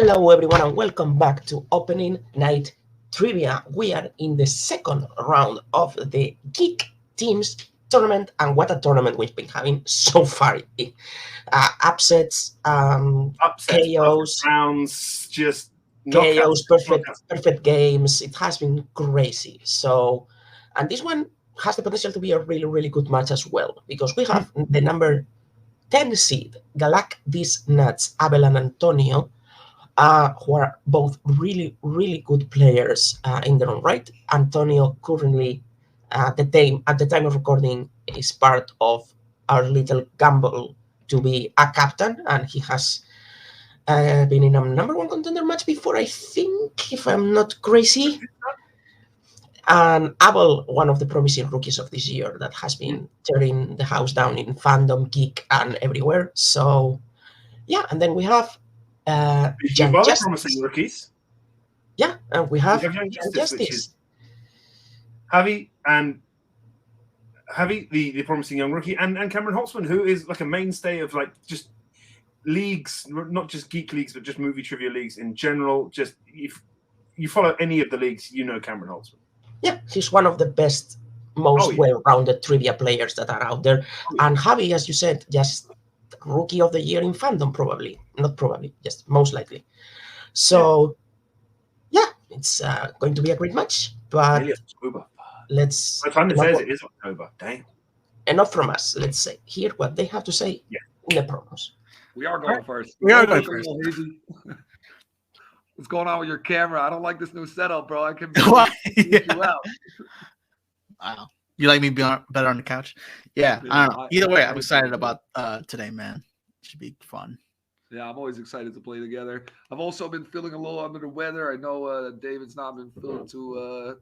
Hello everyone and welcome back to Opening Night Trivia. We are in the second round of the Geek Teams tournament, and what a tournament we've been having so far. Upsets, chaos, rounds, just chaos, perfect games. It has been crazy. So, and this one has the potential to be a really good match as well, because we have the number 10 seed, GalacDeez Nuts, Abel and Antonio, who are both really good players in their own right. Antonio currently, at the time of recording, is part of our little gamble to be a captain, and he has been in a number one contender match before, I think, if I'm not crazy. And Abel, one of the promising rookies of this year that has been tearing the house down in fandom, Geek, and everywhere. So, yeah, and then we have Young Justice. Promising rookies. Yeah, and we have Young Justice. Javi, the promising young rookie, and Cameron Holtzman, who is like a mainstay of like just leagues, not just geek leagues, but just movie trivia leagues in general. Just if you follow any of the leagues, you know Cameron Holtzman. Yeah, he's one of the best, most well-rounded trivia players that are out there. And Javi, as you said, just rookie of the year in fandom, just most likely. So, yeah, it's going to be a great match. But let's. By the time it says it is October, damn. Enough from us. Let's hear what they have to say in the promos. We are going first. We are going first. What's going on with your camera? I don't like this new setup, bro. I can you out. Wow. You like me better on the couch? Yeah, I don't know. Either way, I'm excited about today, man. It should be fun. Yeah, I'm always excited to play together. I've also been feeling a little under the weather. I know David's not been feeling too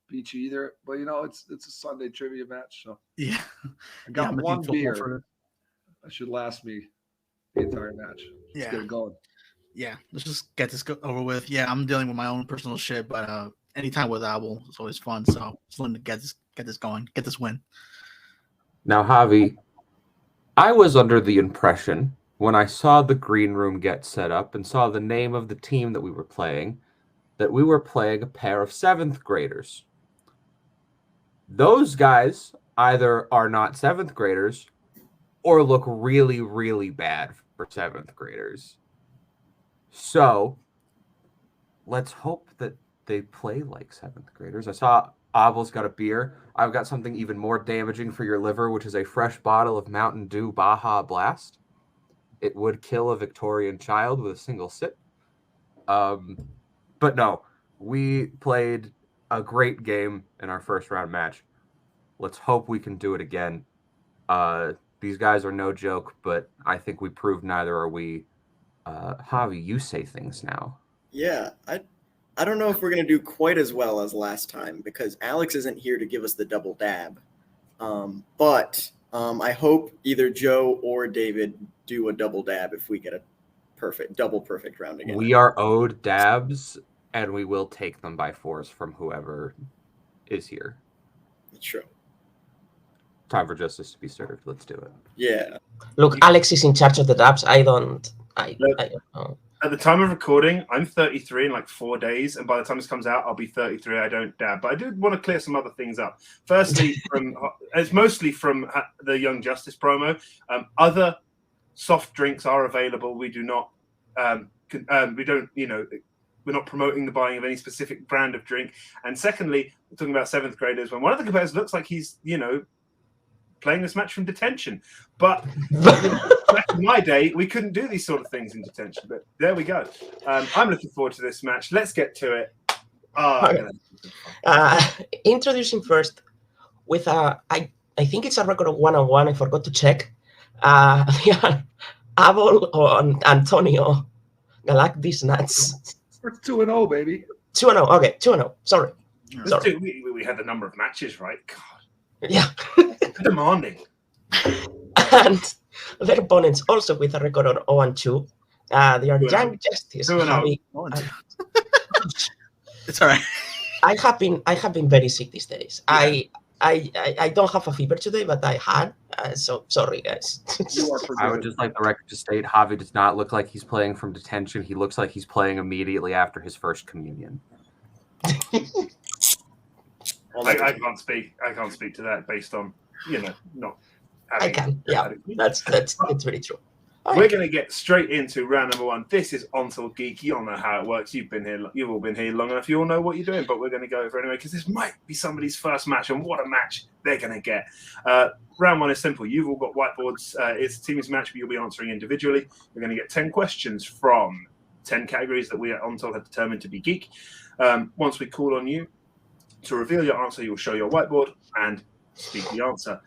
beachy either, but you know, it's a Sunday trivia match, so yeah. I got one beer. That should last me the entire match. Let's get it going. Yeah, let's just get this over with. Yeah, I'm dealing with my own personal shit, but anytime with Abel, it's always fun. So just wanted to get this going, get this win. Now, Javi, I was under the impression when I saw the green room get set up and saw the name of the team that we were playing, that we were playing a pair of 7th graders. Those guys either are not 7th graders or look really bad for 7th graders. So let's hope that they play like 7th graders. I saw Abel's got a beer. I've got something even more damaging for your liver, which is a fresh bottle of Mountain Dew Baja Blast. It would kill a Victorian child with a single sip. But no, we played a great game in our first round match. Let's hope we can do it again. These guys are no joke, but I think we proved neither are we. Javi, you say things now. Yeah, I don't know if we're going to do quite as well as last time because Alex isn't here to give us the double dab. But I hope either Joe or David do a double dab if we get a double perfect round again. We are owed dabs, and we will take them by force from whoever is here. That's true. Time for justice to be served. Let's do it. Yeah. Look, Alex is in charge of the dabs. I don't know. At the time of recording, I'm 33 in like 4 days, and by the time this comes out, I'll be 33. I don't dab, but I do want to clear some other things up. Firstly, it's mostly from the Young Justice promo. Other soft drinks are available. We do not, we don't, we're not promoting the buying of any specific brand of drink. And secondly, we're talking about 7th graders. When one of the competitors looks like he's, playing this match from detention, but back in my day, we couldn't do these sort of things in detention. But there we go. I'm looking forward to this match. Let's get to it. Introducing first with I think it's a record of 1-on-1. I forgot to check. Abel on Antonio, GalacDeez Nuts. We're 2-0, baby. 2-0. Okay, 2-0. Sorry. We had the number of matches right. God. Yeah. Demanding. And their opponents also with a record of 0-2. They are Young Justice. It's all right. I have been very sick these days. Yeah. I don't have a fever today, but I had. So sorry, guys. You are I would just like the record to state Javi does not look like he's playing from detention. He looks like he's playing immediately after his first communion. I can't speak. I can't speak to that based on not. I can. Yeah, that's really true. We're going to get straight into round number 1. This is ONTL Geek. You all know how it works. You've all been here long enough. You all know what you're doing, but we're going to go over anyway because this might be somebody's first match, and what a match they're going to get. Round 1 is simple. You've all got whiteboards. It's a team's match, but you'll be answering individually. We're going to get 10 questions from 10 categories that we at ONTL have determined to be geek. Once we call on you to reveal your answer, you'll show your whiteboard and speak the answer.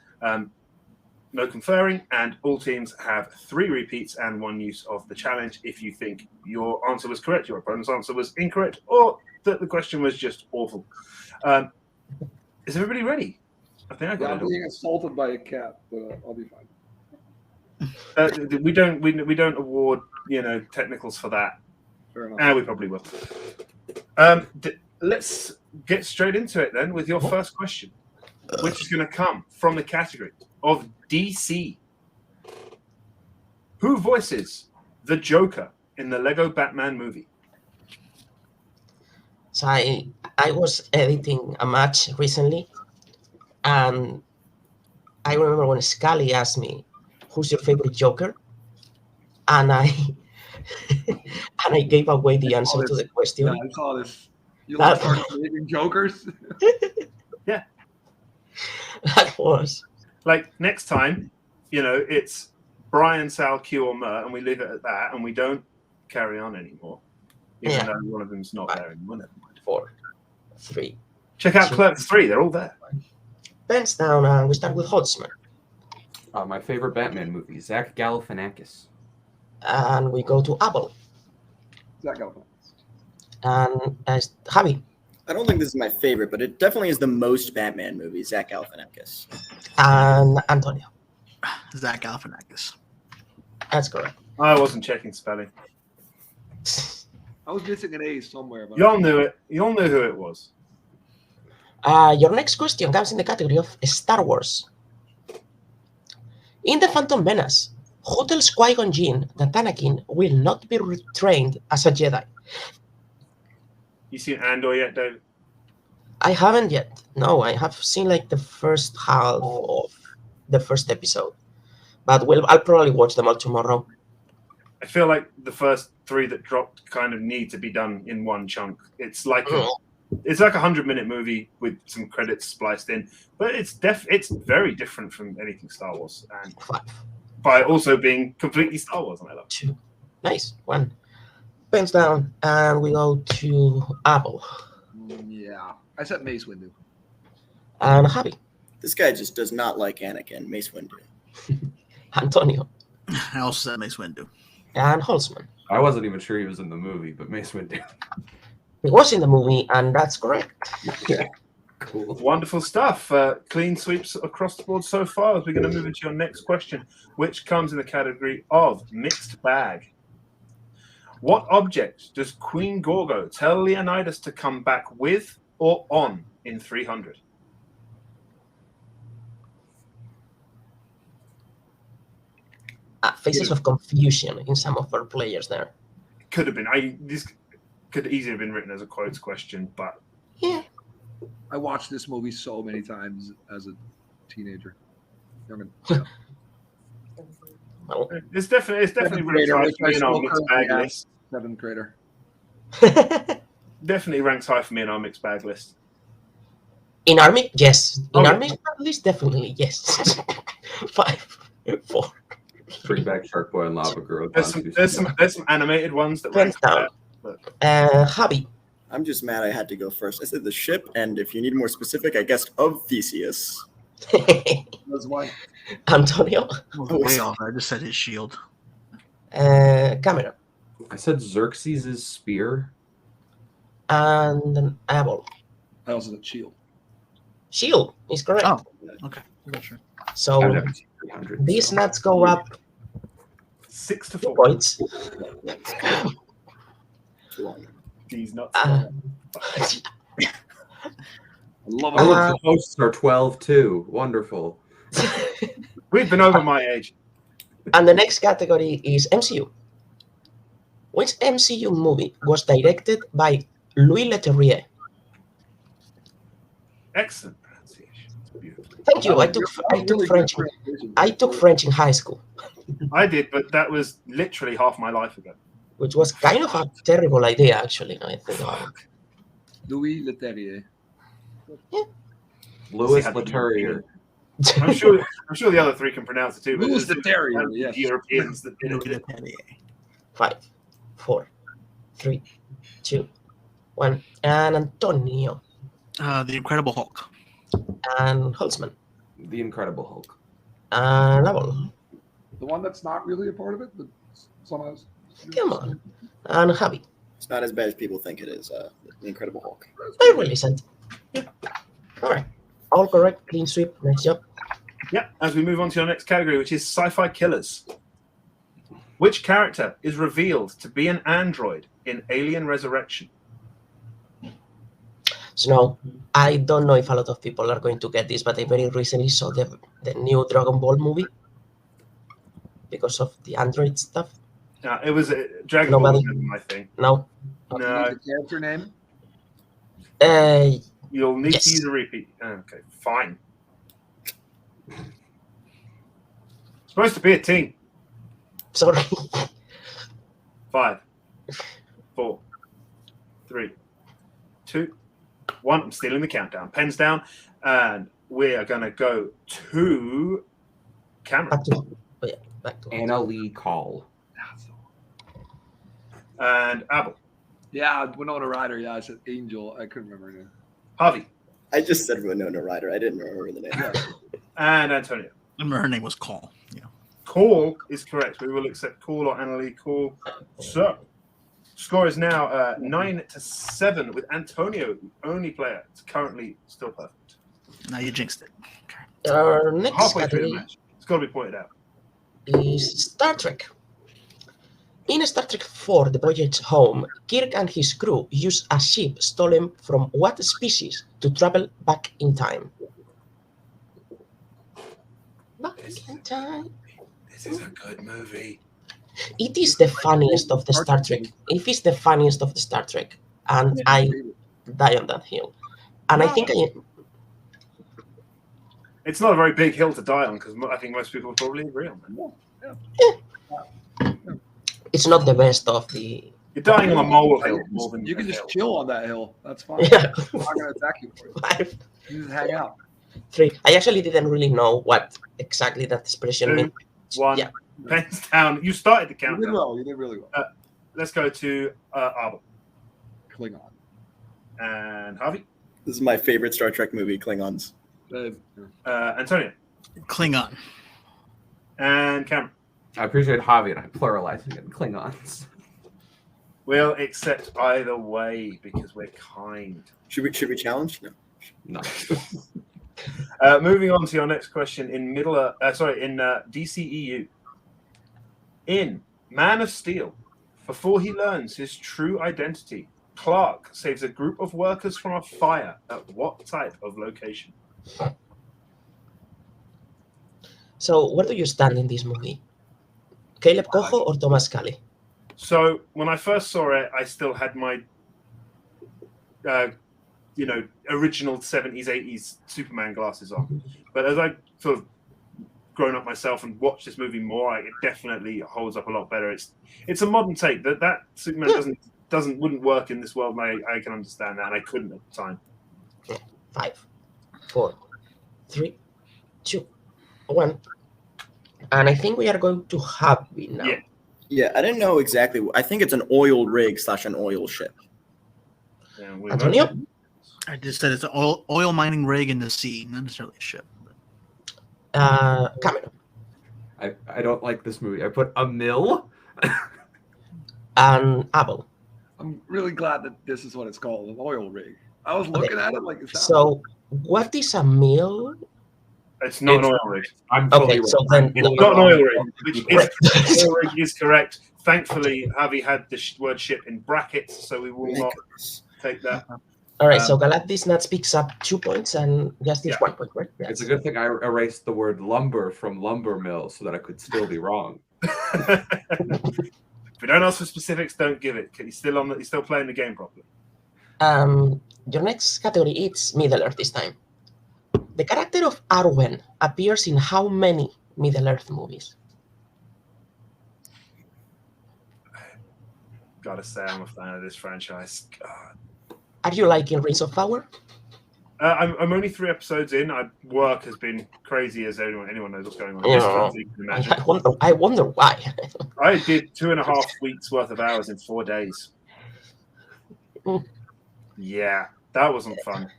No conferring, and all teams have 3 repeats and 1 use of the challenge if you think your answer was correct, your opponent's answer was incorrect, or that the question was just awful. Is everybody ready? I think I got it. I'm being assaulted by a cat, but I'll be fine. We don't award technicals for that. Fair enough. We probably will. Let's get straight into it then with your first question, which is going to come from the category of DC. Who voices the Joker in the Lego Batman movie? So I was editing a match recently, and I remember when Scully asked me, "Who's your favorite Joker?" and I gave away the answer to the question. Yeah, I saw this. You like creating Jokers? Yeah. That was like next time, it's Brian, Sal, Q, or Mer, and we leave it at that, and we don't carry on anymore. Even though one of them's not there anymore. Never mind. 4, 3. Check out Clerks 3; they're all there. Pens down, and we start with Holtzman. My favorite Batman movie, Zach Galifianakis. And we go to Apple. Zach Galifianakis. And Javi. I don't think this is my favorite, but it definitely is the most Batman movie, Zach Galifianakis. And Antonio. Zach Galifianakis. That's correct. I wasn't checking spelling. I was missing an A somewhere. But Y'all knew it. Y'all knew who it was. Your next question comes in the category of Star Wars. In the Phantom Menace, who tells Qui-Gon Jinn that Anakin will not be retrained as a Jedi? You seen Andor yet, David? I haven't yet. No, I have seen like the first half of the first episode. But I'll probably watch them all tomorrow. I feel like the first 3 that dropped kind of need to be done in one chunk. It's like it's like a 100-minute movie with some credits spliced in, but it's very different from anything Star Wars, and 5. by also being completely Star Wars. And I love it. 2. Nice. 1. Pens down, and we go to Apple. Yeah, I said Mace Windu. And Javi. This guy just does not like Anakin, Mace Windu. Antonio. I also said Mace Windu. And Holtzman. I wasn't even sure he was in the movie, but Mace Windu. He was in the movie, and that's correct. Yeah. Cool. Wonderful stuff. Clean sweeps across the board so far. As we're going to move into your next question, which comes in the category of mixed bag. What object does Queen Gorgo tell Leonidas to come back with or on in 300? Faces of confusion in some of our players there. Could have been. This could easily have been written as a quotes question, but Yeah. I watched this movie so many times as a teenager. Well, it's definitely ranked high for me in our mixed bag list. 7th grader. Definitely ranks high for me in our mixed bag list. in army, yes. In Okay. army, at least definitely yes. 5, 4. Bring back Shark Boy and Lava Girl. There's some animated ones that Pens rank down. higher. Javi. I'm just mad I had to go first. I said the ship, and if you need more specific, I guessed of Theseus. That's why. Antonio. Way off. I just said his shield. Camera. I said Xerxes' spear. And Abel. I also said shield. Shield is correct. Oh, okay. Not sure. I've So never seen 300. these so- nuts go up 6 to 2 4. points. These nuts. Uh, love Oh, it. look, the hosts are 12 too. Wonderful. We've been over my age. And the next category is MCU. Which MCU movie was directed by Louis Leterrier? Excellent pronunciation. It's beautiful. Thank you. I That took was I took really French. good pronunciation. I took French in high school, I did, but that was literally half my life ago. which was kind of a terrible idea, actually. Now I think about it. Louis Leterrier. Louis See how the Leterrier. I'm sure the other three can pronounce it too. But Louis it's Leterrier, the yes. Europeans that did it. 5, 4, 3, 2, 1. And Antonio The Incredible Hulk. and Holtzman The Incredible Hulk. and Abel. The one that's not really a part of it, but somehow. Come on. And Javi. It's not as bad as people think it is. The Incredible Hulk. I really sent. All right. All correct. Clean sweep. Nice job. Yeah, as we move on to our next category, which is Sci-Fi Killers. Which character is revealed to be an android in Alien Resurrection? So now, I don't know if a lot of people are going to get this, but I very recently saw the new Dragon Ball movie because of the Android stuff. It was Dragon Ball, Nobody. was my thing. No. Do you No. need the character name? You'll need Yes. to use a repeat. Okay, fine. Supposed to be a team. Sorry. 5, 4, 3, 2, 1. I'm stealing the countdown. Pens down, and we are going to go to Cameron Back to. Oh yeah. Back to. Anna Lee Call. and Abel. Yeah, Winona Ryder. Yeah, I said Angel. I couldn't remember her name. Harvey I just said Winona Ryder. I didn't remember the name. and Antonio. I remember her name was Call. Yeah. Call is correct. We will accept Call or Annalie Call. So, score is now 9-7 with Antonio, the only player that's currently still perfect. Now you jinxed it. Our next Halfway through the category match. It's got to be pointed out. is Star Trek. In Star Trek 4, The Voyage Home, Kirk and his crew use a ship stolen from what species to travel back in time? Back in time. This is a good movie. It is the funniest of the Star Trek. It is the funniest of the Star Trek. And I die on that hill. And I think It's not a very big hill to die on because I think most people would probably agree on that. it's not the best of the... You're dying on a molehill more than You can a just hill. chill on that hill. That's fine. Yeah. I'm not gonna attack you for it. 5, You just hang out. 3. I actually didn't really know what exactly that expression 2, meant. 1. Yeah. Pens down. You started the You did countdown. well. You did really well. Let's go to Abel Klingon. and Harvey. This is my favorite Star Trek movie, Klingons. Antonio Klingon. and Cameron. I appreciate Javi and I pluralizing it. Klingons. We'll accept either way because we're kind. Should we challenge? No. No. Moving on to your next question in DCEU. In Man of Steel, before he learns his true identity, Clark saves a group of workers from a fire at what type of location? So, where do you stand in this movie? Caleb Cojo or Thomas Scully? So when I first saw it, I still had my, original 70s, 80s Superman glasses on. But as I sort of grown up myself and watched this movie more, it definitely holds up a lot better. It's a modern take. That Superman wouldn't work in this world. And I can understand that, and I couldn't at the time. 5, 4, 3, 2, 1. And I think we are going to have it now. Yeah. Yeah, I didn't know exactly. I think it's an oil rig / an oil ship. And we Antonio? I just said it's an oil mining rig in the sea, not necessarily a ship. Cameron. I don't like this movie. I put a mill. And Abel. I'm really glad that this is what it's called, an oil rig. I was looking at it like it's So, what is a mill? It's not an oil rig. I'm Okay, fully so wrong. then It's not an oil rig. Oil rig is correct. Thankfully, Javi had the word ship in brackets, so we will not take that. All right, so GalacDeez Nuts picks up 2 points and Justice 1 point, right? It's a good thing I erased the word lumber from lumber mill so that I could still be wrong. If you don't ask for specifics, don't give it. You're still playing the game properly. Your next category is Middle Earth this time. The character of Arwen appears in how many Middle Earth movies? Gotta say, I'm a fan of this franchise. God. Are you liking Rings of Power? I'm only 3 episodes in. Work has been crazy, as anyone knows what's going on. I wonder why. I did 2.5 weeks worth of hours in 4 days. Yeah, that wasn't fun.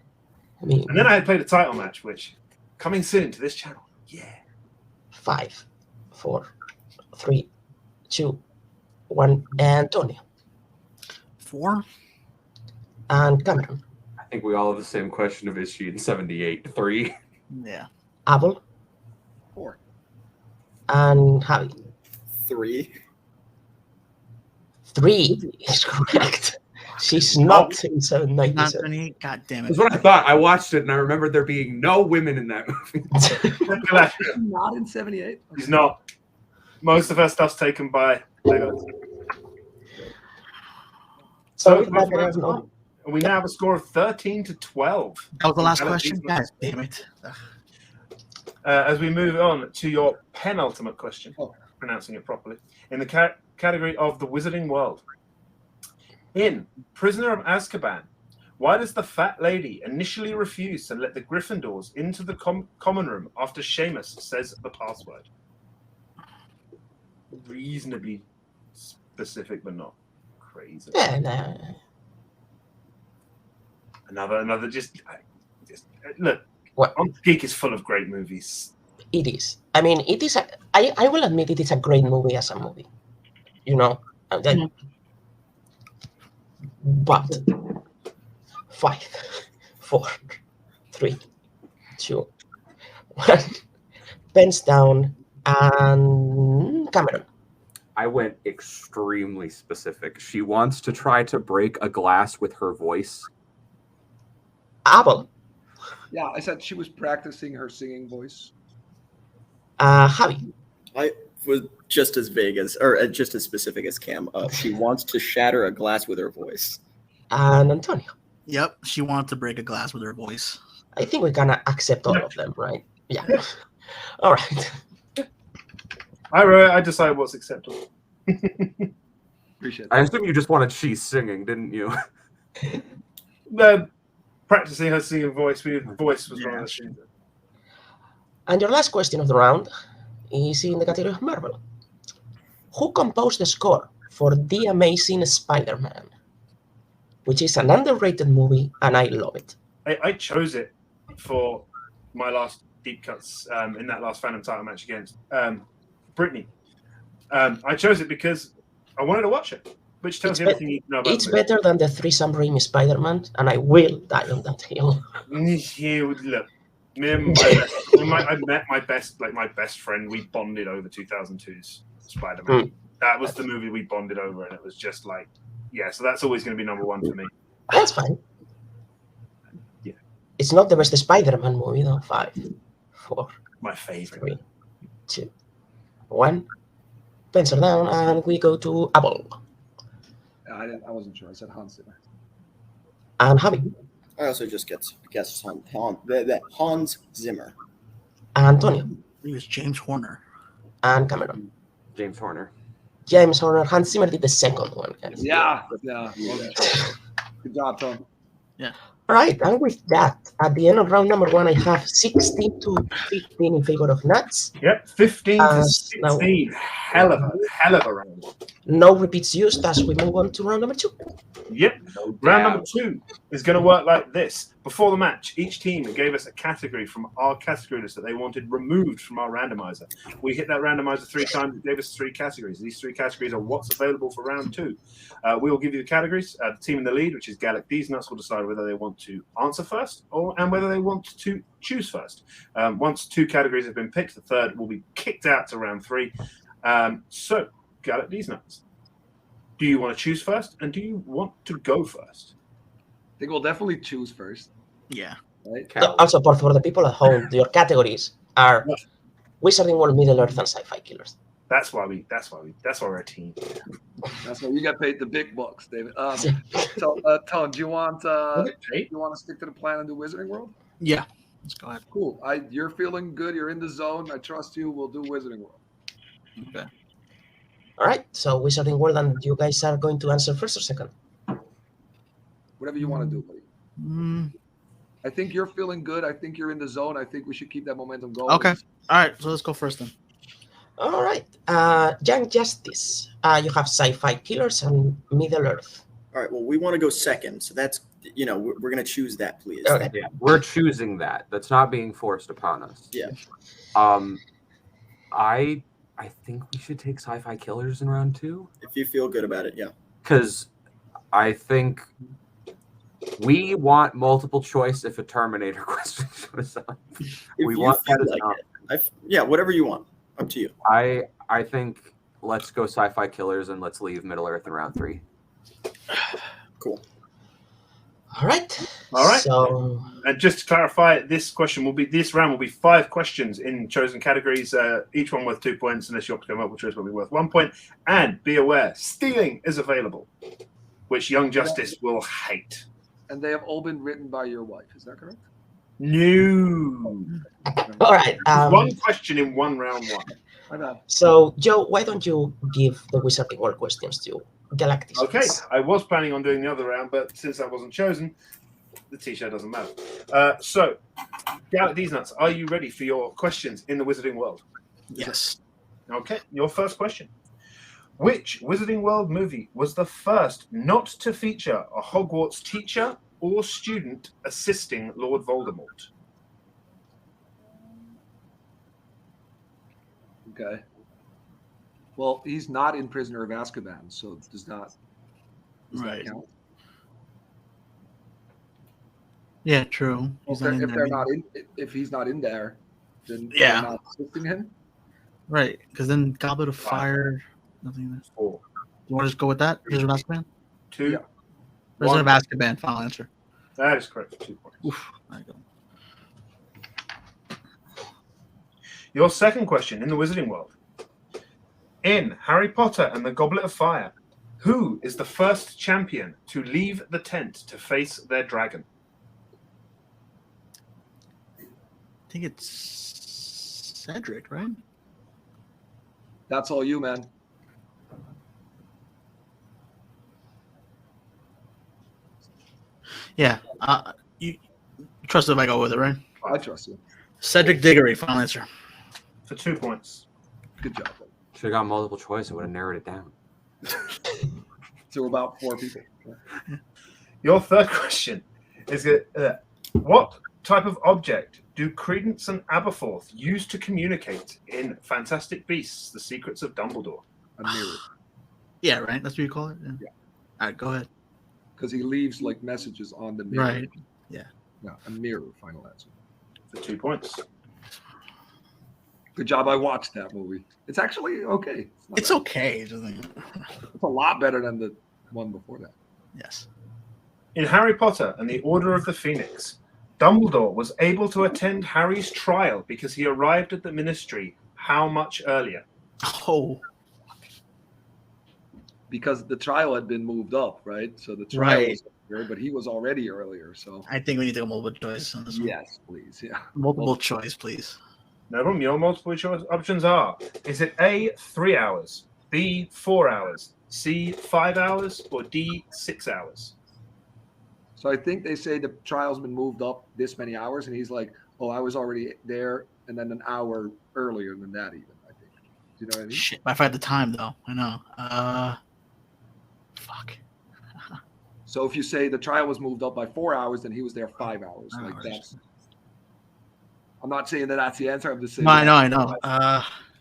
And then I had played a title match, which coming soon to this channel. Yeah. 5, 4, 3, 2, 1, Antonio. 4. And Cameron. I think we all have the same question of is she in 78? 3? Yeah. Abel. 4. And Javi. 3. 3 is correct. She's not in 797. God damn it. That's what I thought. I watched it and I remember there being no women in that movie. Not in 78. He's not. Most of her stuff's taken by. So we now have a score of 13-12. That was the last question? God damn it. As we move on to your penultimate question, pronouncing it properly, in the category of the Wizarding World. In Prisoner of Azkaban, why does the fat lady initially refuse to let the Gryffindors into the common room after Seamus says the password? Reasonably specific, but not crazy. Yeah, no. Another just look. What? Geek is full of great movies. It is. I mean, it is. I will admit it is a great movie as a movie. You know, but 5, 4, 3, 2, 1. Pens down and Cameron. I went extremely specific. She wants to try to break a glass with her voice. Abel. Yeah, I said she was practicing her singing voice. Javi. I was just as vague as, or just as specific as Cam. She wants to shatter a glass with her voice. And Antonio. Yep, she wanted to break a glass with her voice. I think we can accept all of them, right? Yeah. All right. I decided what's acceptable. Appreciate that. I assume you just wanted she's singing, didn't you? Practicing her singing voice. Voice was one of the things. And your last question of the round is in the category of Marvel. Who composed the score for The Amazing Spider-Man? Which is an underrated movie, and I love it. I chose it for my last deep cuts in that last Phantom title match against Brittany. I chose it because I wanted to watch it, which tells you everything you know about It's better than the threesome Raimi Spider-Man, and I will die on that hill. Look, I met my best friend. We bonded over 2002's Spider-Man. That was the movie we bonded over, and it was just like, yeah. So that's always going to be number 1 for me. That's fine. Yeah, it's not the best Spider-Man movie though. 5, 4, my favorite. 3, 2, 1. Pencil down, and we go to Abel. I wasn't sure. I said Hans Zimmer. And Javi. I also just guessed Hans Zimmer. Antonio. It was James Horner. And Cameron. James Horner. James Horner. Hans Zimmer did the second one, guys. Yeah. Wasn't sure. Good job, Tom. Yeah. All right, and with that, at the end of round number 1, I have 16-15 in favor of Nuts. Yep, 15-16. Hell of a round. No repeats used as we move on to round number 2. Yep. Round number 2 is going to work like this. Before the match, each team gave us a category from our category list that they wanted removed from our randomizer. We hit that randomizer 3 times. It gave us 3 categories. These 3 categories are what's available for round 2. We will give you the categories. The team in the lead, which is GalacDeez Nuts, will decide whether they want to answer first and whether they want to choose first. Once 2 categories have been picked, the third will be kicked out to round 3. So, GalacDeez Nuts, do you want to choose first, and do you want to go first? I think we'll definitely choose first. Yeah. Right? So also, for the people at home, your categories are Wizarding World, Middle Earth, and Sci-Fi Killers. That's why we're a team. That's why you get paid the big bucks, David. So, Tone, do you want to stick to the plan and do Wizarding World? Yeah. Let's go ahead. Cool. You're feeling good. You're in the zone. I trust you. We'll do Wizarding World. Okay. All right. So Wizarding World, and you guys are going to answer first or second? Whatever you want to do, buddy. I think you're feeling good. I think you're in the zone. I think we should keep that momentum going. Okay. All right. So let's go first then. All right. Young Justice. You have Sci-Fi Killers and Middle Earth. All right. Well, we want to go second, so that's we're going to choose that, please. Okay. Yeah, we're choosing that. That's not being forced upon us. Yeah. I think we should take Sci-Fi Killers in round 2. If you feel good about it, yeah. Because I think we want multiple choice if a Terminator question shows up. We want that as an option. Yeah, whatever you want. Up to you. I think let's go Sci-Fi Killers and let's leave Middle Earth in round 3. Cool. All right. So, and just to clarify, this round will be 5 questions in chosen categories, each one worth 2 points, unless you opt to go multiple choice will be worth 1 point. And be aware, stealing is available, which Young Justice will hate. And they have all been written by your wife. Is that correct? No. all right. 1 question in 1 round 1. So, Joe, why don't you give the Wizarding World questions to GalacDeez? Okay, I was planning on doing the other round, but since I wasn't chosen, the t-shirt doesn't matter. So, GalacDeez Nuts, are you ready for your questions in the Wizarding World? Yes. Okay, your first question. Which Wizarding World movie was the first not to feature a Hogwarts teacher or student assisting Lord Voldemort? Okay. Well, he's not in Prisoner of Azkaban, so it does not Right. count. Yeah, true. He's not in there. If he's not in there, then Yeah. they're not assisting him. Right, because then Goblet of Fire. Nothing. 4. You want to just go with that? Prisoner of Azkaban. 2. Yeah. Prisoner of Azkaban. Final answer. That is correct. 2 points. Oof. There you go. Your second question in the Wizarding World. In Harry Potter and the Goblet of Fire, who is the first champion to leave the tent to face their dragon? I think it's Cedric, right? That's all you, man. Yeah. You trust if I go with it, right? I trust you. Cedric Diggory. Final answer. For 2 points. Good job. Should have got multiple choice. I would have narrowed it down. To about 4 people. Your third question is what type of object do Credence and Aberforth use to communicate in Fantastic Beasts: The Secrets of Dumbledore? A mirror. Yeah, right. That's what you call it. Yeah. All right, go ahead. Because he leaves like messages on the mirror. Right. Yeah. A mirror. Final answer. For 2 points. Good job. I watched that movie. It's actually okay. It's bad. okay. It's a lot better than the one before that. Yes. In Harry Potter and the Order of the Phoenix, Dumbledore was able to attend Harry's trial because he arrived at the Ministry how much earlier? Oh. Because the trial had been moved up, right? So the trial Right. was earlier, but he was already earlier. So I think we need to go multiple choice on this one. yes, please. Yeah. Multiple choice, please. No problem. Your multiple choice options are: is it A, 3 hours, B, 4 hours, C, 5 hours, or D, 6 hours? So I think they say the trial's been moved up this many hours, and he's like, "Oh, I was already there, and then an hour earlier than that, even." I think. Do you know what I mean? Shit. If I had the time, though, I know. Fuck. So if you say the trial was moved up by 4 hours, then he was there 5 hours. Like Hours. that's. I'm not saying that that's the answer. I'm just saying. No, I know.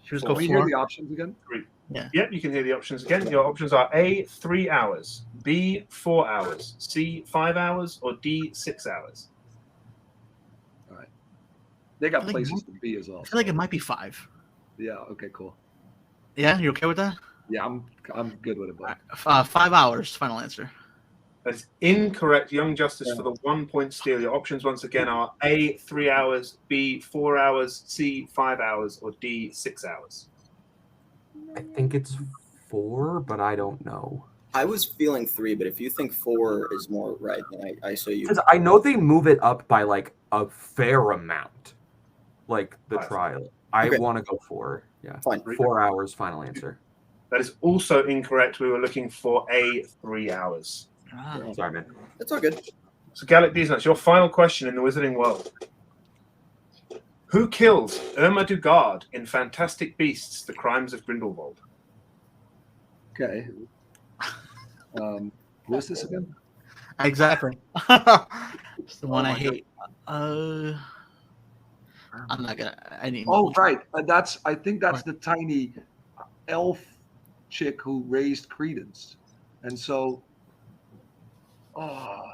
Should we So go can you hear 4? the options again? Yep, you can hear the options again. Your options are A, 3 hours, B, 4 hours, C, 5 hours, or D, 6 hours. All right. They got I think places to be as well. I feel like it might be 5. Yeah. Okay. Cool. Yeah, you okay with that? Yeah, I'm good with it. But 5 hours. Final answer. That is incorrect. Young Justice for the 1 point steal. Your options once again are A, 3 hours, B, 4 hours, C, 5 hours, or D, 6 hours. I think it's 4, but I don't know. I was feeling 3, but if you think 4 is more right, then I say you. Because I know they move it up by like a fair amount, like the trial. I want to go 4. Yeah, fine. 4 hours. Final answer. That is also incorrect. We were looking for A, 3 hours. Sorry, man. That's all good. So, GalacDeez Nuts, your final question in the Wizarding world. Who kills Irma Duggard in Fantastic Beasts: The Crimes of Grindelwald? Okay. Who is this again? Exactly. It's the one I hate. I'm not gonna. I need. Oh, right. I think that's the tiny elf chick who raised Credence, and so. I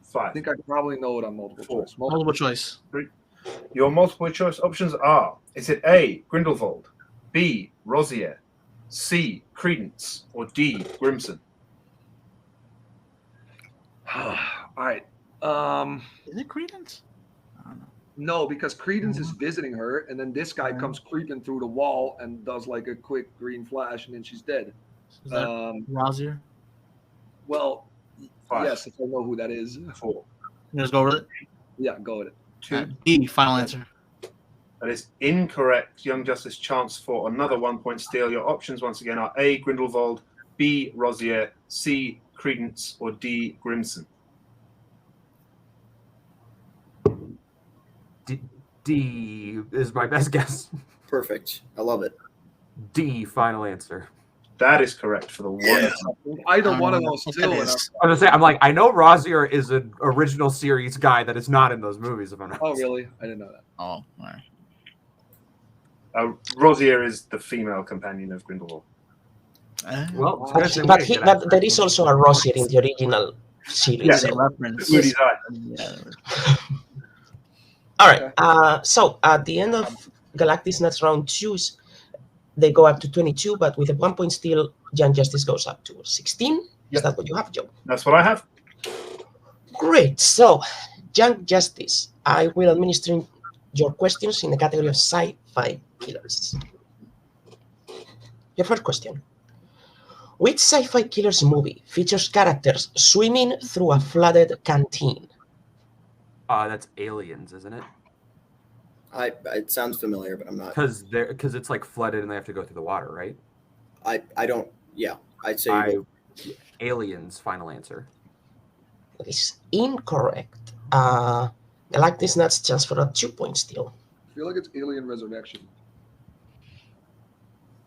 5. think I probably know it on multiple choice. Multiple choice. Your multiple choice options are: is it A, Grindelwald, B, Rosier, C, Credence, or D, Grimson? All right. Is it Credence? I don't know. No, because Credence is visiting her, and then this guy comes creeping through the wall and does like a quick green flash, and then she's dead. Is that Rosier? Well, 5. yes, if I know who that is. 4. Let's go with it. Yeah, go with it. 2. D. Final answer. That is incorrect. Young Justice chance for another 1 point steal. Your options once again are A, Grindelwald, B, Rosier, C, Credence, or D, Grimson. D is my best guess. Perfect. I love it. D. Final answer. That is correct for the one. Either one of those two. I was gonna say, I'm like, I know Rosier is an original series guy that is not in those movies. If I'm not. Oh, really? I didn't know that. Oh, all right. Rosier is the female companion of Grindelwald. Well, but there is also a Rosier in the original series. Yeah, so. Reference. Moody's Eye. Yeah. All right. So at the end of GalacDeez Nuts round 2, they go up to 22, but with a 1 point steal, Young Justice goes up to 16. Is that what you have, Joe? That's what I have. Great. So, Young Justice, I will administer your questions in the category of Sci-Fi Killers. Your first question. Which Sci-Fi Killers movie features characters swimming through a flooded canteen? That's Aliens, isn't it? It sounds familiar, but I'm not. Because it's like flooded and they have to go through the water, right? I don't. Yeah, I'd say Aliens. Final answer. That is incorrect. GalacDeez Nuts chance for a 2 point steal. I feel like it's Alien Resurrection.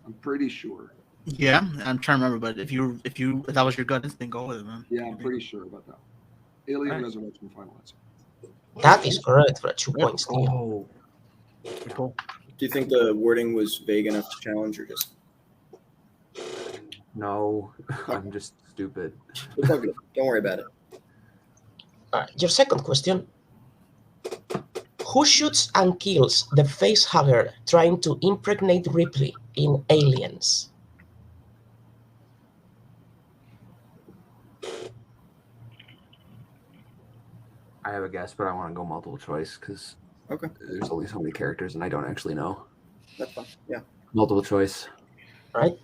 I'm pretty sure. Yeah, I'm trying to remember, but if that was your gut instinct, go with it, man. Yeah, I'm pretty sure about that. Alien Resurrection, final answer. That is correct for a 2 point steal. Oh. Cool. Do you think the wording was vague enough to challenge, or just? No, I'm just stupid. It's all good. Don't worry about it. All right, your second question. Who shoots and kills the facehugger trying to impregnate Ripley in Aliens? I have a guess, but I want to go multiple choice because there's only so many characters and I don't actually know. That's fine. Yeah. Multiple choice. All right.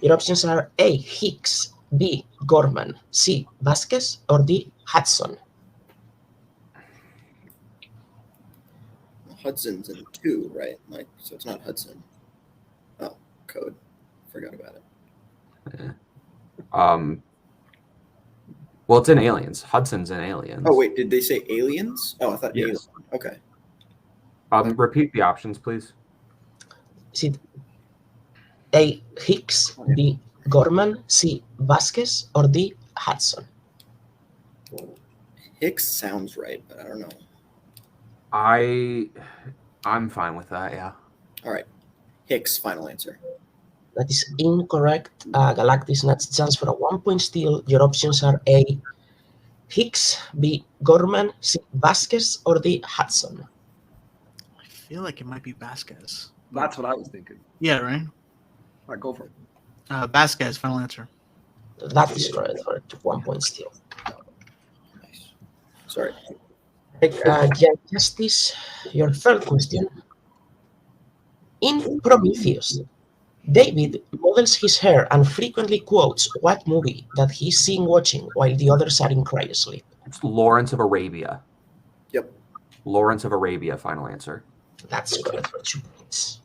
Your options are A, Hicks, B, Gorman, C, Vasquez, or D, Hudson. Hudson's in 2, right? Like, so it's not Hudson. Oh, code. Forgot about it. Yeah. Well, it's in Aliens. Hudson's in Aliens. Oh, wait. Did they say aliens? Oh, I thought Yes. aliens. Okay. Repeat the options, please. Is it A, Hicks, B, Gorman, C, Vasquez, or D, Hudson? Hicks sounds right, but I don't know. I'm fine with that, yeah. All right. Hicks, final answer. That is incorrect. GalacDeez Nuts chance for a 1 point steal. Your options are A, Hicks, B, Gorman, C, Vasquez, or D, Hudson. I feel like it might be Vasquez. That's what I was thinking. Yeah, right? All right, go for it. Vasquez, final answer. That is correct for 1 point still. Nice. Sorry. Justice, your third question. In Prometheus, David models his hair and frequently quotes what movie that he's seen watching while the others are in cryosleep. It's Lawrence of Arabia. Yep. Lawrence of Arabia, final answer. That's correct for 2 points.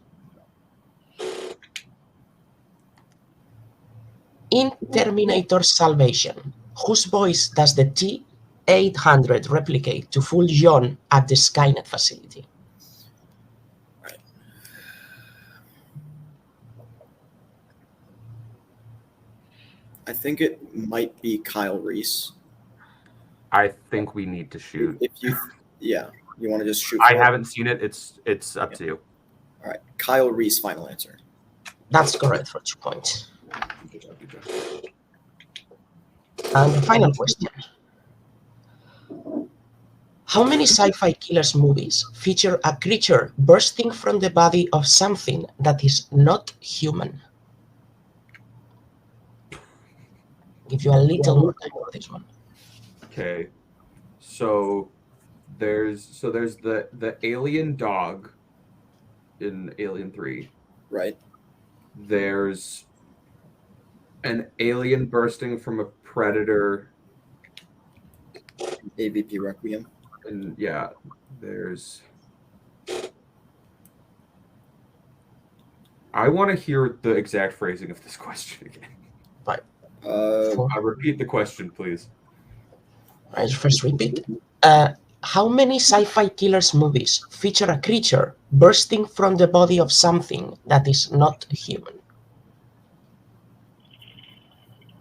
In Terminator Salvation, whose voice does the T-800 replicate to fool John at the Skynet facility? I think it might be Kyle Reese. I think we need to shoot. If you want to just shoot. I haven't seen it. It's up to you. All right, Kyle Reese, final answer. That's correct for 2 points. And the final question. How many Sci-Fi Killers movies feature a creature bursting from the body of something that is not human? Give you a little more time for this one. Okay. So there's the alien dog in Alien 3. Right. There's an alien bursting from a predator. AVP Requiem. And yeah, there's. I want to hear the exact phrasing of this question again. Right. I'll repeat the question, please. Right, first repeat. How many Sci-Fi Killers movies feature a creature bursting from the body of something that is not human?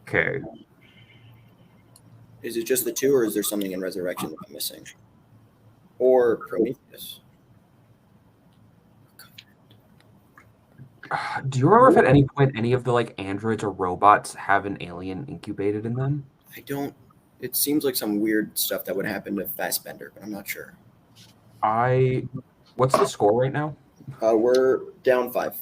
Okay. Is it just the two, or is there something in Resurrection that I'm missing? Or Prometheus? Do you remember if at any point any of the androids or robots have an alien incubated in them? I don't. It seems like some weird stuff that would happen to Fassbender, but I'm not sure. What's the score right now? We're down 5.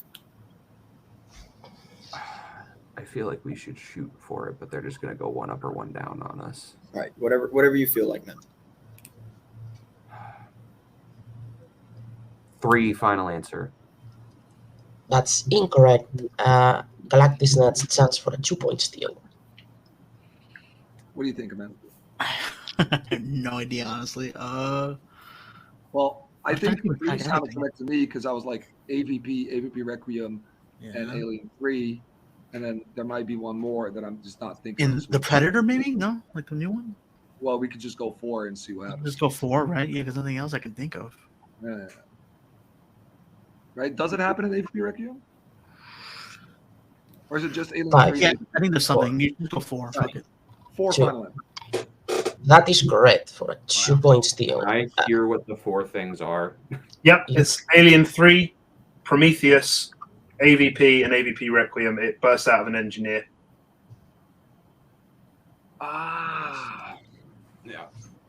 I feel like we should shoot for it, but they're just gonna go 1 up or 1 down on us. All right, whatever you feel like, man. 3, final answer. That's incorrect. GalacDeez Nuts stands for a 2 point steal. What do you think, man? I have no idea, honestly. Well, I think trying to Bree think sounded anything. correct to me because I was like AVP Requiem, and Alien 3, and then there might be one more that I'm just not thinking. In of. the Predator, maybe? No, like the new one. Well, we could just go 4 and see what happens. Just go 4, right? Yeah, because nothing else I can think of. Yeah. Right? Does it happen in AVP Requiem? Or is it just Alien 5. 3? Yeah, I think there's something. You just go 4. Fuck Right. it. 4 Two. final answer. That is correct for a 2 point steal. I hear what the 4 things are. Yep, it's Alien 3, Prometheus, AVP, and AVP Requiem. It bursts out of an engineer. Ah. Yeah.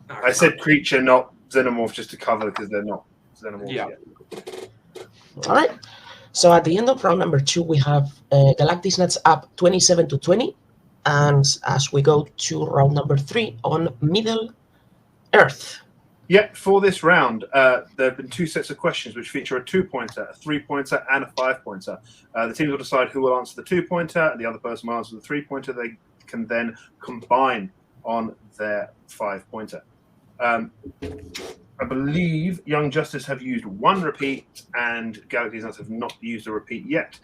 I said creature, not xenomorph, just to cover because they're not xenomorphs Yeah. yet. All right. So at the end of round number 2, we have GalacDeez Nuts up 27-20. And as we go to round number 3 on Middle Earth. Yeah, for this round, there have been 2 sets of questions which feature a 2-pointer, a 3-pointer, and a 5-pointer. The teams will decide who will answer the 2-pointer, and the other person will answer the 3-pointer. They can then combine on their 5-pointer. I believe Young Justice have used 1 repeat, and GalacDeez Nuts have not used a repeat yet.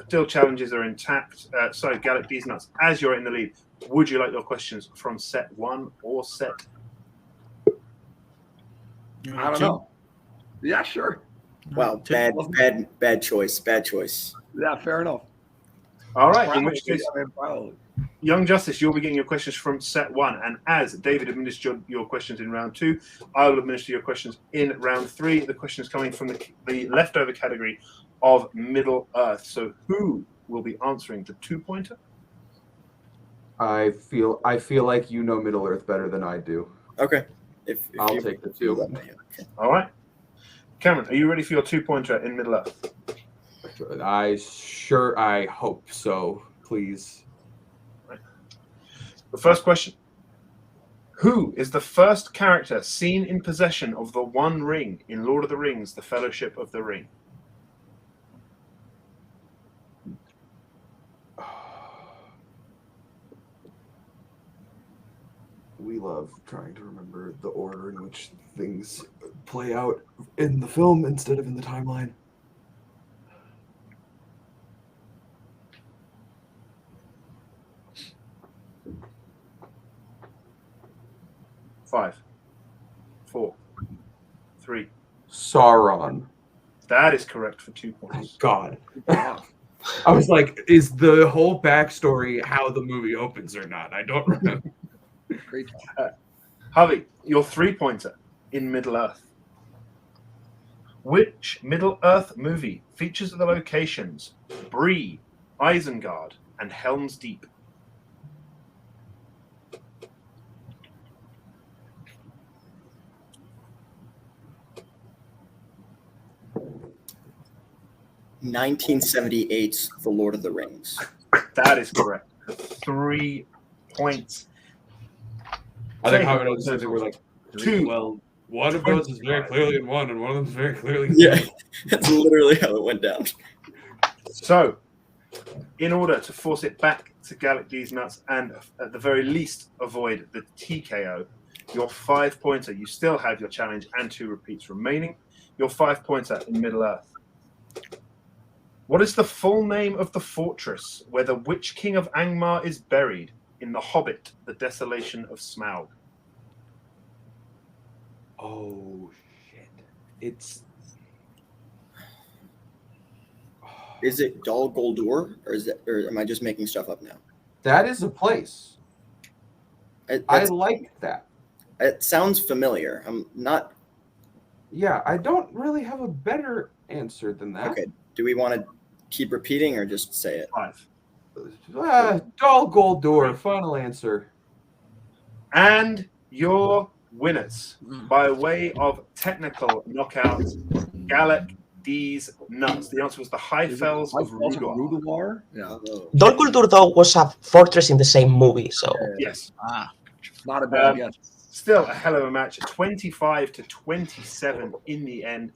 Still, challenges are intact. So, GalacDeez Nuts, as you're in the lead, would you like your questions from set 1 or set? I don't know. Yeah, sure. Wow, bad choice. Bad choice. Yeah, fair enough. All right, in which case, Probably. Young Justice, you'll be getting your questions from set 1. And as David administered your questions in round 2, I will administer your questions in round 3. The questions coming from the leftover category of Middle Earth. So who will be answering the 2-pointer? I feel like you know Middle Earth better than I do. Okay. If I'll you- take the 2. All right. Cameron, are you ready for your 2-pointer in Middle Earth? I hope so. Please. The first question. Who is the first character seen in possession of the One Ring in Lord of the Rings, The Fellowship of the Ring? We love trying to remember the order in which things play out in the film instead of in the timeline. Five, 4, 3. Sauron. That is correct for 2 points. Thank God. I was like, is the whole backstory how the movie opens or not? I don't remember. Great. Harvey, your 3-pointer in Middle-earth. Which Middle-earth movie features the locations Bree, Isengard, and Helms Deep? (1978's) The Lord of the Rings. That is correct. 3 points. I think how it was something we're like, 2. well, one of those is very clearly in one, and one of them is very clearly in Yeah, the other. that's literally how it went down. So, in order to force it back to GalacDeez Nuts and at the very least avoid the TKO, your 5-pointer, you still have your challenge and 2 repeats remaining. Your 5-pointer in Middle-earth. What is the full name of the fortress where the Witch King of Angmar is buried in The Hobbit, The Desolation of Smaug? Oh, shit. It's... Is it Dol Guldur, or am I just making stuff up now? That is a place. I like that. It sounds familiar. I'm not. Yeah, I don't really have a better answer than that. Okay. Do we want to keep repeating or just say it? 5. Dol Guldur, final answer. And your winners, by way of technical knockout, GalacDeez Nuts. The answer was the High Fells of Rudor. Yeah. Dol Guldur, though, was a fortress in the same movie, so... Yes. Not a bad guess. Still a hell of a match. 25-27 in the end.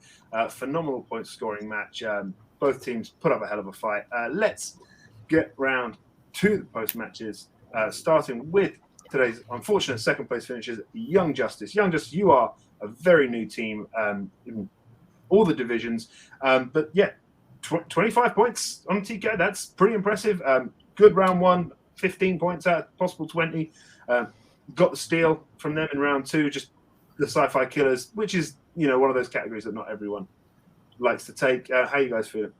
Phenomenal point scoring match. Both teams put up a hell of a fight. Let's get round to the post matches, starting with today's unfortunate second place finishers, Young Justice. Young Justice, you are a very new team in all the divisions. But yeah, 25 points on TK. That's pretty impressive. Good round 1, 15 points out, possible 20. Got the steal from them in round 2, just the Sci-Fi Killers, which is, one of those categories that not everyone likes to take. How you guys feeling?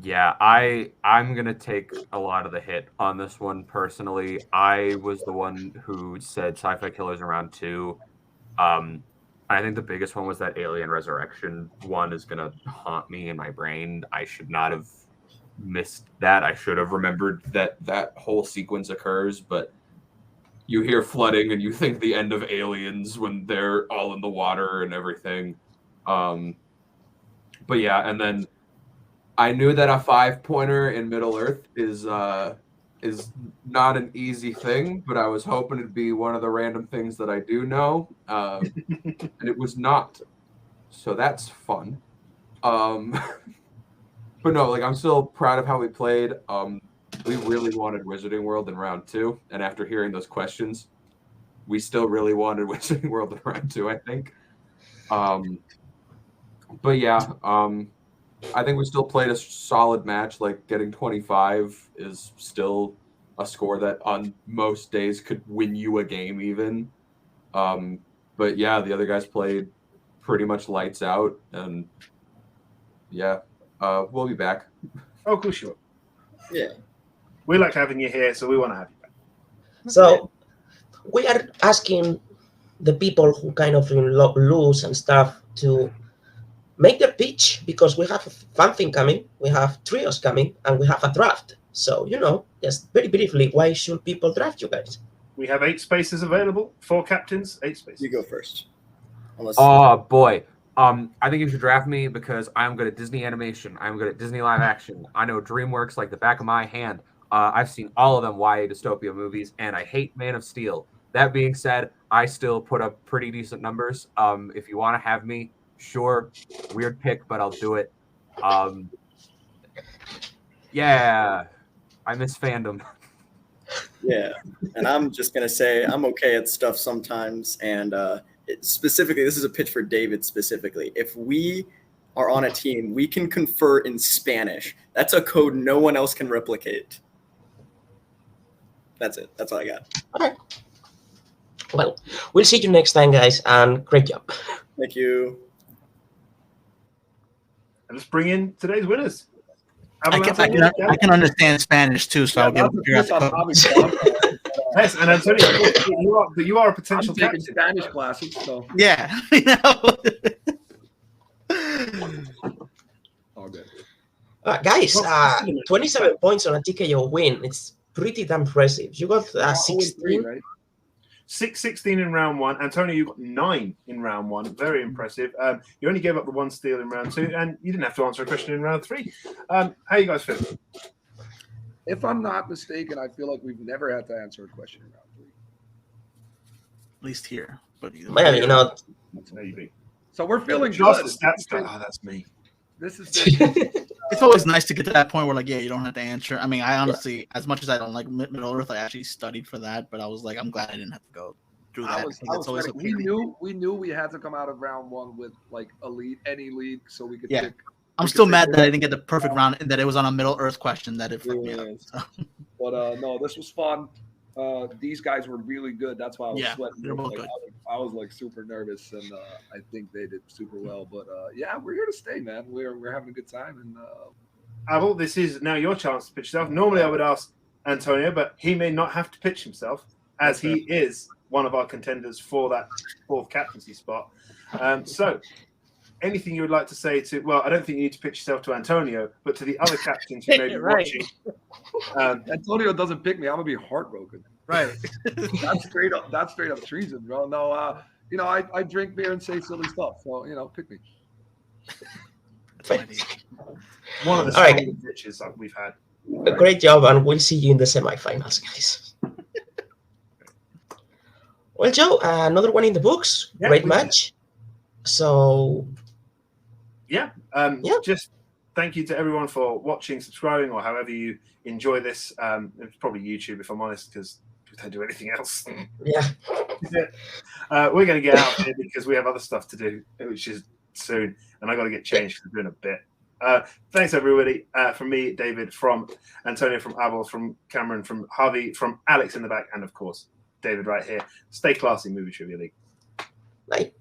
Yeah, I'm gonna take a lot of the hit on this one personally. I was the one who said Sci-Fi Killers in round 2. I think the biggest one was that Alien Resurrection one is gonna haunt me in my brain. I should not have missed that. I should have remembered that whole sequence occurs, but you hear flooding and you think the end of Aliens when they're all in the water and everything. But yeah, and then I knew that a 5-pointer in Middle-earth is not an easy thing, but I was hoping it'd be one of the random things that I do know, and it was not. So that's fun. But no, I'm still proud of how we played. We really wanted Wizarding World in round 2, and after hearing those questions, we still really wanted Wizarding World in round 2, I think. But yeah, I think we still played a solid match. Getting 25 is still a score that on most days could win you a game even. But yeah, the other guys played pretty much lights out, and yeah, we'll be back. Oh, cool, sure. Yeah. We like having you here, so we want to have you back. So we are asking the people who kind of lose and stuff to make their pitch, because we have a fun thing coming, we have trios coming, and we have a draft. So, just very briefly, why should people draft you guys? We have 8 spaces available, 4 captains, 8 spaces. You go first. Oh boy. I think you should draft me because I'm good at Disney animation. I'm good at Disney live action. I know DreamWorks like the back of my hand. I've seen all of them YA dystopia movies, and I hate Man of Steel. That being said, I still put up pretty decent numbers. If you want to have me, sure. Weird pick, but I'll do it. Yeah, I miss fandom. Yeah, and I'm just gonna say I'm okay at stuff sometimes, and specifically, this is a pitch for David specifically. If we are on a team, we can confer in Spanish. That's a code no one else can replicate. That's it. That's all I got. Okay. Well, we'll see you next time, guys, and great job. Thank you. And let's bring in today's winners. I can understand Spanish too, so I'll be able to figure out the code. Yes, and Antonio, you are a potential I'm taking captain. Spanish classes, so Yeah, you know. all good. Guys, 27 points on a TKO win. It's pretty damn impressive. You got 16, right? 16 in round one. Antonio, you got 9 in round one. Very impressive. You only gave up the 1 steal in round 2, and you didn't have to answer a question in round 3. How you guys feel? If I'm not mistaken, I feel like we've never had to answer a question in round 3. At least here, but Well, you know, Maybe. So we're feeling Just good. the stats guy. Oh, that's me. This is it's always nice to get to that point where, like, yeah, you don't have to answer. I mean, I honestly, as much as I don't like Middle Earth, I actually studied for that, but I was like, I'm glad I didn't have to go through that. we knew we had to come out of round 1 with like a lead, any lead, so we could pick. I'm still mad that I didn't get the perfect round and that it was on a Middle Earth question that it fucked me up. So. But no, this was fun. These guys were really good. That's why I was sweating. They're both like, good. I was like super nervous, and I think they did super well. But yeah, we're here to stay, man. We're having a good time. And Abel, this is now your chance to pitch yourself. Normally, I would ask Antonio, but he may not have to pitch himself, as he is one of our contenders for that 4th captaincy spot. So, anything you would like to say to? Well, I don't think you need to pitch yourself to Antonio, but to the other captains who may be watching. Antonio doesn't pick me, I'm gonna be heartbroken. Right. That's straight up treason, bro. No, you know, I drink beer and say silly stuff, so you know, pick me. One of the strongest pitches that we've had. Great job, and we'll see you in the semifinals, guys. Well, Joe, another one in the books. Yeah, Great match. So, just thank you to everyone for watching, subscribing, or however you enjoy this. It's probably YouTube, if I'm honest, because we don't do anything else. Yeah. We're going to get out here because we have other stuff to do, which is soon, and I got to get changed for doing a bit. Thanks, everybody. From me, David, from Antonio, from Abel, from Cameron, from Harvey, from Alex in the back, and of course, David right here. Stay classy, Movie Trivia League. Bye.